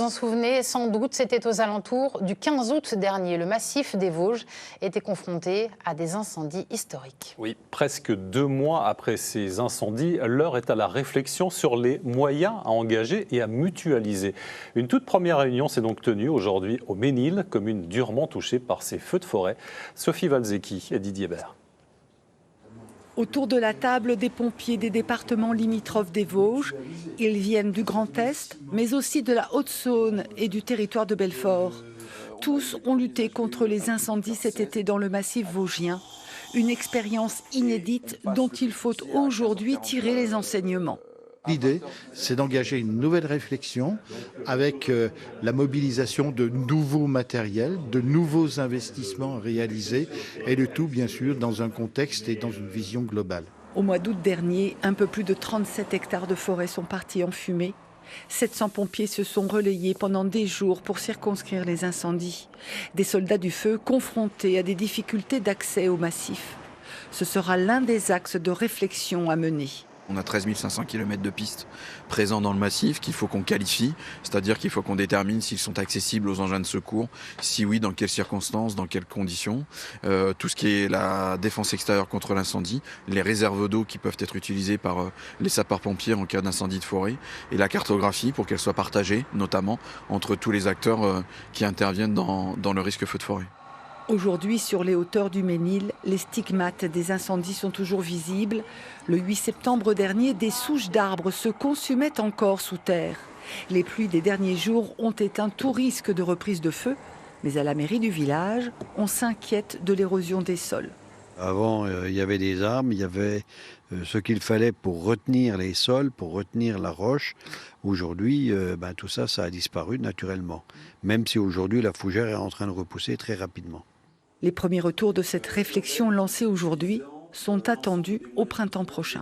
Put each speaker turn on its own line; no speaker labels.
vous en souvenez sans doute, c'était aux alentours du 15 août dernier. Le massif des Vosges était confronté à des incendies historiques.
Oui, presque 2 mois après ces incendies, l'heure est à la réflexion sur les moyens à engager et à mutualiser. Une toute première réunion s'est donc tenue aujourd'hui au Ménil, commune durement touchée par ces feux de forêt. Sophie Valzecchi et Didier Bert.
Autour de la table, des pompiers des départements limitrophes des Vosges. Ils viennent du Grand Est, mais aussi de la Haute-Saône et du territoire de Belfort. Tous ont lutté contre les incendies cet été dans le massif vosgien. Une expérience inédite dont il faut aujourd'hui tirer les enseignements.
L'idée, c'est d'engager une nouvelle réflexion avec la mobilisation de nouveaux matériels, de nouveaux investissements réalisés et le tout, bien sûr, dans un contexte et dans une vision globale.
Au mois d'août dernier, un peu plus de 37 hectares de forêt sont partis en fumée. 700 pompiers se sont relayés pendant des jours pour circonscrire les incendies. Des soldats du feu confrontés à des difficultés d'accès au massif. Ce sera l'un des axes de réflexion à mener.
On a 13 500 km de pistes présents dans le massif qu'il faut qu'on qualifie, c'est-à-dire qu'il faut qu'on détermine s'ils sont accessibles aux engins de secours, si oui, dans quelles circonstances, dans quelles conditions. Tout ce qui est la défense extérieure contre l'incendie, les réserves d'eau qui peuvent être utilisées par les sapeurs-pompiers en cas d'incendie de forêt, et la cartographie pour qu'elle soit partagée, notamment entre tous les acteurs qui interviennent dans le risque feu de forêt.
Aujourd'hui, sur les hauteurs du Ménil, les stigmates des incendies sont toujours visibles. Le 8 septembre dernier, des souches d'arbres se consumaient encore sous terre. Les pluies des derniers jours ont éteint tout risque de reprise de feu. Mais à la mairie du village, on s'inquiète de l'érosion des sols.
Avant, il y avait des arbres, il y avait ce qu'il fallait pour retenir les sols, pour retenir la roche. Aujourd'hui, tout ça, ça a disparu naturellement. Même si aujourd'hui, la fougère est en train de repousser très rapidement.
Les premiers retours de cette réflexion lancée aujourd'hui sont attendus au printemps prochain.